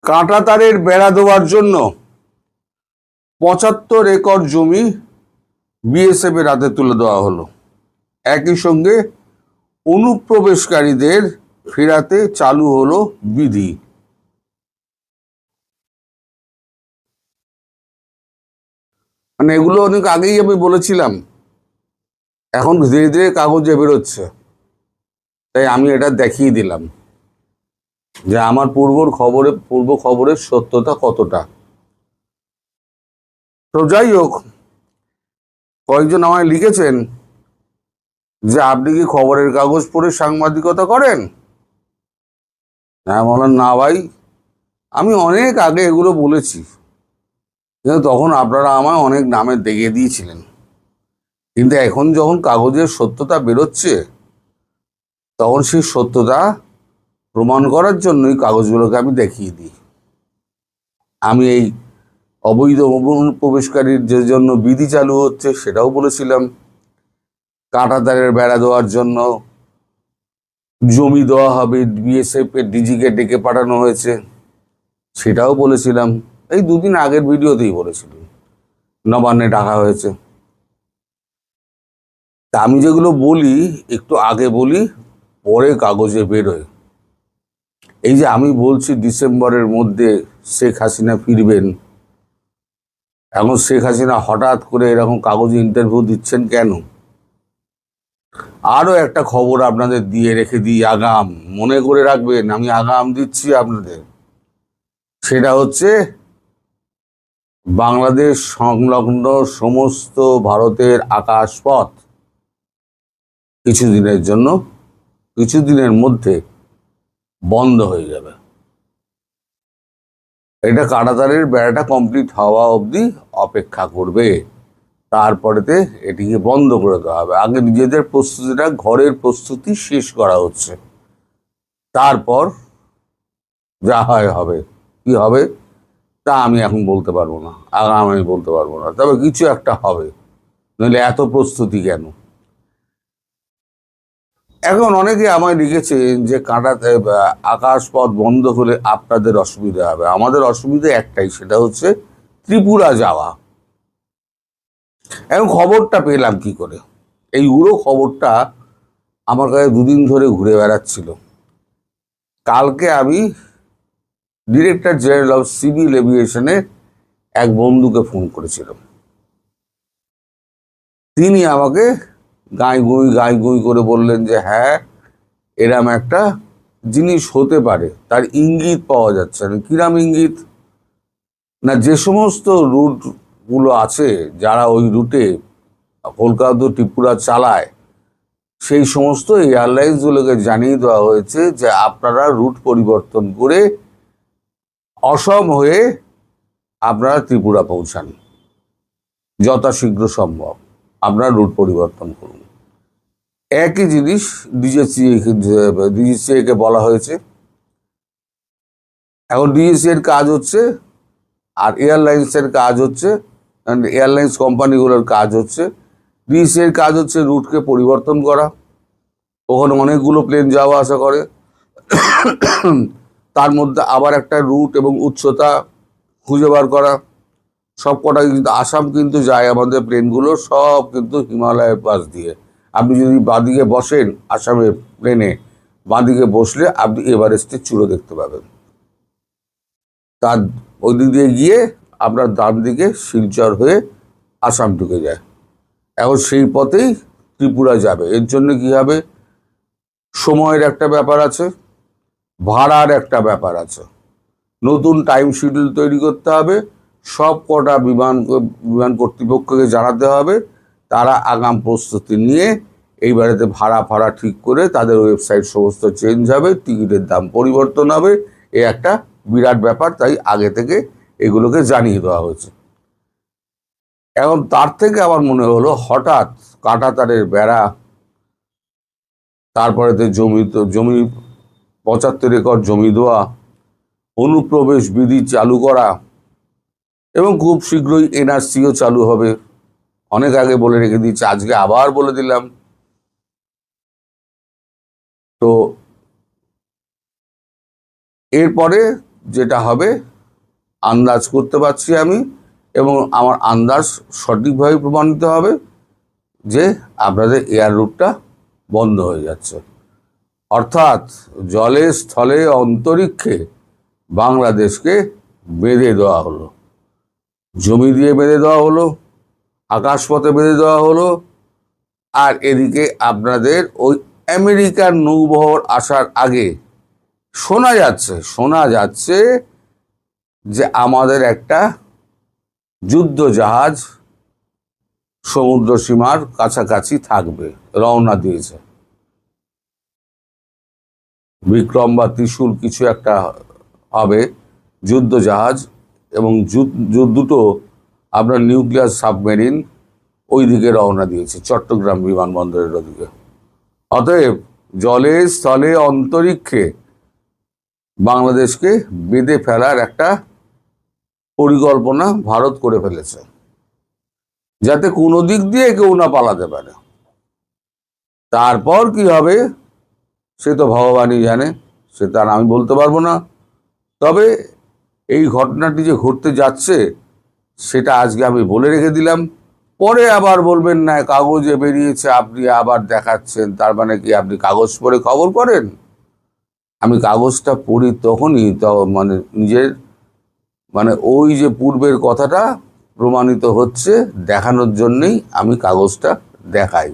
কাঁটাতারের বেড়া দেওয়ার জন্য ৭৫ একর জমি বিএসএফ এর হাতে তুলে দেওয়া হলো। একই সঙ্গে অনুপ্রবেশকারীদের ফেরাতে চালু হলো বিধি। মানে এগুলো অনেক আগেই আমি বলেছিলাম, এখন ধীরে ধীরে কাগজে বেরোচ্ছে, তাই আমি এটা দেখিয়ে দিলাম যে আমার পূর্ব খবরের সত্যতা কতটা। তো যাই হোক, কয়েকজন আমায় লিখেছেন যে আপনি কি খবরের কাগজ পড়ে সাংবাদিকতা করেন? হ্যাঁ, বললাম না ভাই, আমি অনেক আগে এগুলো বলেছি, কিন্তু তখন আপনারা আমায় অনেক নামে দেখিয়ে দিয়েছিলেন। কিন্তু এখন যখন কাগজের সত্যতা বেরোচ্ছে, তখন সেই সত্যতা প্রমাণ করার জন্যই কাগজগুলোকে আমি দেখিয়ে দিই। আমি এই অবৈধ অনুপ্রবেশকারীর যে জন্য বিধি চালু হচ্ছে সেটাও বলেছিলাম। কাঁটাতারের বেড়া দেওয়ার জন্য জমি দেওয়া হবে, বিএসএফ এর ডিজিকে ডেকে পাঠানো হয়েছে, সেটাও বলেছিলাম। এই দুদিন আগের ভিডিওতেই বলেছিলাম, নবান্নে ডাকা হয়েছে। তা আমি যেগুলো বলি একটু আগে বলি, পরে কাগজে বেরোয়। এই যে আমি বলছি ডিসেম্বরের মধ্যে শেখ হাসিনা ফিরবেন, এখন শেখ হাসিনা হঠাৎ করে এরকম কাগজে ইন্টারভিউ দিচ্ছেন কেন? আরো একটা খবর আপনাদের দিয়ে রেখে দিই, আগাম মনে করে রাখবেন, আমি আগাম দিচ্ছি আপনাদের। সেটা হচ্ছে বাংলাদেশ সংলগ্ন সমস্ত ভারতের আকাশপথ কিছুদিনের মধ্যে বন্ধ হয়ে যাবে। এটা কাঁটাতারের বেড়াটা কমপ্লিট হওয়া অবধি অপেক্ষা করবে, তারপরেতে এটিকে বন্ধ করে দেওয়া হবে। আগে নিজেদের প্রস্তুতিটা, ঘরের প্রস্তুতি শেষ করা হচ্ছে, তারপর যা হয় হবে। কি হবে তা আমি এখন বলতে পারবো না, আগাম আমি বলতে পারবো না, তবে কিছু একটা হবে, নইলে এত প্রস্তুতি কেন? এখন অনেকে আমায় লিখেছেন যে আকাশপথ বন্ধ হলে আপনাদের অসুবিধা হবে। আমাদের অসুবিধা একটাই, সেটা হচ্ছে ত্রিপুরা যাওয়া। এখন খবরটা পেলাম কি করে? এই উড়ো খবরটা আমার কাছে দুদিন ধরে ঘুরে বেড়াচ্ছিল। কালকে আমি ডিরেক্টর জেনারেল অফ সিভিল এভিয়েশনের এক বন্ধুকে ফোন করেছিলাম। তিনি আমাকে গাঁই গুঁই করে বললেন যে হ্যাঁ, এরম একটা জিনিস হতে পারে, তার ইঙ্গিত পাওয়া যাচ্ছে না। কিরাম ইঙ্গিত? না, যে সমস্ত রুটগুলো আছে, যারা ওই রুটে কলকাতা টু ত্রিপুরা চালায়, সেই সমস্ত এয়ারলাইন্সগুলোকে জানিয়ে দেওয়া হয়েছে যে আপনারা রুট পরিবর্তন করে অসম হয়ে আপনারা ত্রিপুরা পৌঁছান, যথাশীঘ্র সম্ভব আপনারা রুট পরিবর্তন করুন। একই জিনিস ডিজিসিএ কে বলা হয়েছে। এখন ডিজিসিএ এর কাজ হচ্ছে, আর এয়ারলাইন্সের কাজ হচ্ছে, এয়ারলাইন্স কোম্পানিগুলোর কাজ হচ্ছে, ডিজিসিএ এর কাজ হচ্ছে রুটকে পরিবর্তন করা। ওখানে অনেকগুলো প্লেন যাওয়া আসা করে, তার মধ্যে আবার একটা রুট এবং উচ্চতা খুঁজে বার করা। সব কটা কিন্তু আসাম কিন্তু যায়, আমাদের প্লেনগুলো সব কিন্তু হিমালয়ের পাশ দিয়ে। আপনি যদি বাঁদিকে বসেন আসামের প্লেনে, বাঁদিকে বসলে আপনি এভারেস্টের চূড়ো দেখতে পাবেন। তার ওই দিক দিয়ে গিয়ে আপনার ডান দিকে শিলচর হয়ে আসাম ঢুকে যায়। এখন সেই পথেই ত্রিপুরা যাবে। এর জন্য কি হবে, সময়ের একটা ব্যাপার আছে, ভাড়ার একটা ব্যাপার আছে, নতুন টাইম শিডিউল তৈরি করতে হবে, সব কটা বিমান কর্তৃপক্ষকে জানাতে হবে। তারা আগাম প্রস্তুতি নিয়ে এইবারেতে ভাড়া ঠিক করে তাদের ওয়েবসাইট সমস্ত চেঞ্জ হবে, টিকিটের দাম পরিবর্তন হবে। এ একটা বিরাট ব্যাপার, তাই আগে থেকে এগুলোকে জানিয়ে দেওয়া হয়েছে। এখন তার থেকে আমার মনে হলো হঠাৎ কাঁটাতারের বেড়া, তারপরেতে জমি ৭৫ একর জমি দেওয়া, অনুপ্রবেশ বিধি চালু করা, এবং খুব শীঘ্রই এনআরসিও চালু হবে। অনেক আগে বলে রেখে দিয়েছি, আজকে আবার বলে দিলাম। তো এরপরে যেটা হবে আন্দাজ করতে পারছি আমি, এবং আমার আন্দাজ সঠিকভাবে প্রমাণিত হবে যে আপনাদের এয়ার রুটটা বন্ধ হয়ে যাচ্ছে। অর্থাৎ জলে, স্থলে, অন্তরিক্ষে বাংলাদেশকে বেঁধে দেওয়া হলো, জমি দিয়ে বেঁধে দেওয়া হলো, আকাশপথে বেঁধে দেওয়া হলো। আর এদিকে আপনাদের ওই আমেরিকার নৌবহর আসার আগে শোনা যাচ্ছে যে আমাদের একটা যুদ্ধ জাহাজ সমুদ্র সীমার কাছাকাছি থাকবে, রওনা দিয়েছে। বিক্রম বা ত্রিশূল কিছু একটা হবে, যুদ্ধ জাহাজ, এবং দুটো আপনার নিউক্লিয়ার সাবমেরিন ওই দিকে রওনা দিয়েছে, চট্টগ্রাম বিমানবন্দরের ওদিকে। অতএব জলে, স্থলে, অন্তরিক্ষে বাংলাদেশকে বেঁধে ফেলার একটা পরিকল্পনা ভারত করে ফেলেছে, যাতে কোনো দিক দিয়ে কেউ না পালাতে পারে। তারপর কি হবে সে তো ভগবানই জানে, সে তার আমি বলতে পারবো না। তবে এই ঘটনাটি যে ঘটতে যাচ্ছে সেটা আজকে আমি বলে রেখে দিলাম। পরে আবার বলবেন না কাগজে বেরিয়েছে আপনি আবার দেখাচ্ছেন, তার মানে কি আপনি কাগজ পড়ে খবর করেন? আমি কাগজটা পড়ি তখনই মানে নিজের মানে ওই যে পূর্বের কথাটা প্রমাণিত হচ্ছে দেখানোর জন্যই আমি কাগজটা দেখাই।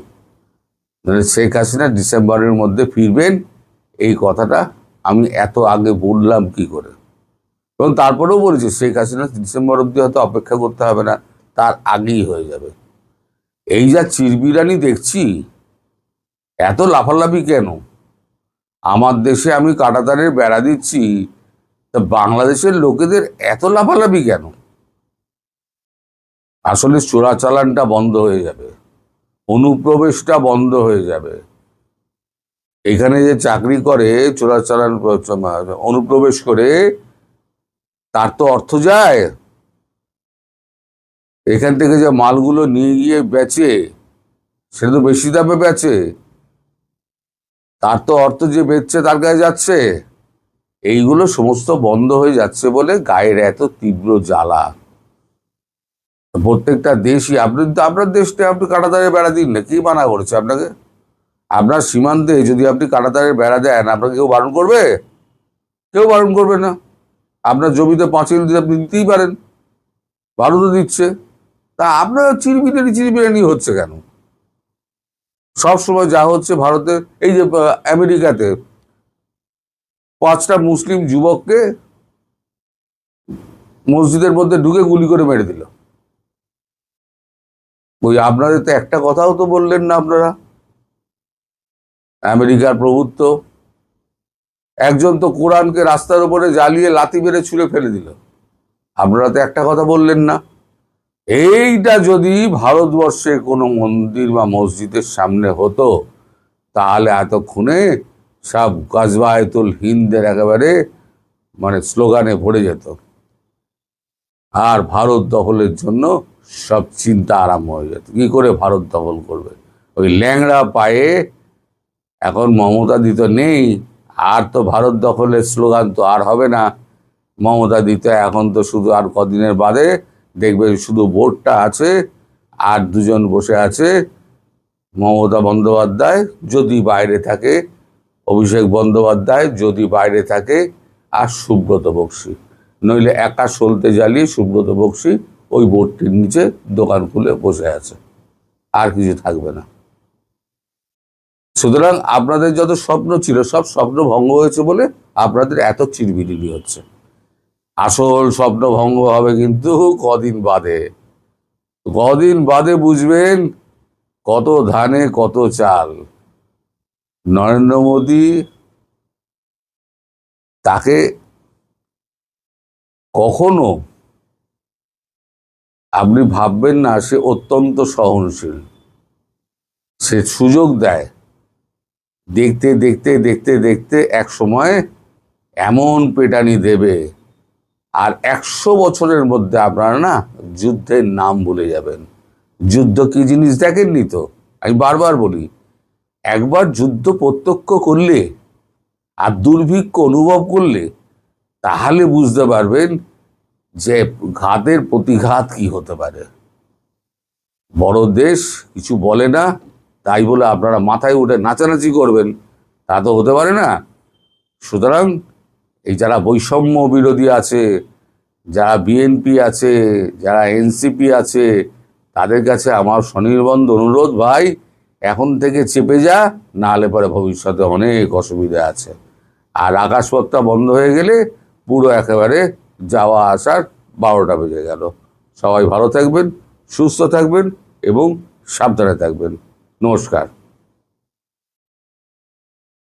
মানে শেখ হাসিনা ডিসেম্বরের মধ্যে ফিরবেন এই কথাটা আমি এত আগে বললাম কি করে? এবং তারপরেও বলেছি শেখ হাসিনা ডিসেম্বর অব্দি হয়তো অপেক্ষা করতে হবে না, তার আগেই হয়ে যাবে। এই যা চিরবিরানি দেখছি, এত লাফালাফি কেন? আমার দেশে আমি কাঁটাতারের বেড়া দিচ্ছি, তা বাংলাদেশের লোকেদের এত লাফালাফি কেন? আসলে চোরাচালানটা বন্ধ হয়ে যাবে, অনুপ্রবেশটা বন্ধ হয়ে যাবে। এখানে যে চাকরি করে চোরাচালান অনুপ্রবেশ করে তার তো অর্থ যায়, এখান থেকে যে মালগুলো নিয়ে গিয়ে বেচে সেটা তো বেশি দামে বেচে, তার তো অর্থ যে বেচছে তার কাছে যাচ্ছে। এইগুলো সমস্ত বন্ধ হয়ে যাচ্ছে বলে গায়ের এত তীব্র জ্বালা। প্রত্যেকটা দেশই আপনি আপনার দেশটা আপনি কাঁটাতারের বেড়া দিন না, কি মানা করেছে আপনাকে? আপনার সীমান্তে যদি আপনি কাঁটাতারের বেড়া দেন আপনাকে কেউ বারণ করবে? কেউ বারণ করবে না। আপনার জমিতে পাঁচিল দিয়ে আপনি দিতেই পারেন, ভারতও দিচ্ছে, তা আপনার চিরবিরানি হচ্ছে কেন? সবসময় যা হচ্ছে ভারতের, এই যে আমেরিকাতে 5টা মুসলিম যুবককে মসজিদের মধ্যে ঢুকে গুলি করে মেরে দিল। ওই আপনাদের তো একটা কথাও তো বললেন না আপনারা। আমেরিকার প্রভুত্ব, একজন তো কোরআনকে রাস্তার উপরে জ্বালিয়ে লাথি মেরে ছুঁড়ে ফেলে দিল, আপনারা তো একটা কথা বললেন না। এইটা যদি ভারতবর্ষের কোনো মন্দির বা মসজিদের সামনে হতো তাহলে এতক্ষণে সব গাজওয়াতুল হিন্দের একেবারে মানে স্লোগানে ভরে যেত, আর ভারত দখলের জন্য সব চিন্তা আরম্ভ হয়ে যেত। কি করে ভারত দখল করবে? ওই ল্যাংড়া পায়ে এখন মমতা দিত নেই, আর তো ভারত দখলের স্লোগান তো আর হবে না। মমতা দিত এখন তো শুধু আর কদিনের বাদে দেখবেন শুধু বোর্ডটা আছে আর দুজন বসে আছে, মমতা বন্দ্যোপাধ্যায় যদি বাইরে থাকে, অভিষেক বন্দ্যোপাধ্যায় যদি বাইরে থাকে, আর সুব্রত বক্সী, নইলে একা সলতে জ্বালিয়ে সুব্রত বক্সী ওই বোর্ডটির নিচে দোকান খুলে বসে আছে, আর কিছু থাকবে না। সুতরাং আপনাদের যত স্বপ্ন ছিল সব স্বপ্ন ভঙ্গ হয়েছে বলে আপনাদের এত চিরবিরিনি হচ্ছে। আসল স্বপ্ন ভঙ্গ হবে কিন্তু কদিন বাদে। কদিন বাদে বুঝবেন কত ধানে কত চাল। নরেন্দ্র মোদী, তাকে কখনো আপনি ভাববেন না, সে অত্যন্ত সহনশীল, সে সুযোগ দেয়। দেখতে দেখতে দেখতে দেখতে এক সময় এমন পেটানি দেবে, আর 100 বছরের মধ্যে আপনারা না যুদ্ধের নাম ভুলে যাবেন। যুদ্ধ কি জিনিস দেখেননি তো? আমি বারবার বলি, একবার যুদ্ধ প্রত্যক্ষ করলে আর দুর্ভিক্ষ অনুভব করলে তাহলে বুঝতে পারবেন যে ঘাতের প্রতিঘাত কি হতে পারে। বড় দেশ কিছু বলে না, তাই বলে আপনারা মাথায় উঠে নাচানাচি করবেন, তা তো হতে পারে না। সুতরাং এই যারা বৈষম্য বিরোধী আছে, যারা বিএনপি আছে, যারা এনসিপি আছে, তাদের কাছে আমার স্বনির্বন্ধ অনুরোধ, ভাই এখন থেকে চেপে যা, না হলে পরে ভবিষ্যতে অনেক অসুবিধা আছে। আর আকাশপথটা বন্ধ হয়ে গেলে পুরো একেবারে যাওয়া আসার 12টা বেজে গেল। সবাই ভালো থাকবেন, সুস্থ থাকবেন এবং সাবধানে থাকবেন। নমস্কার।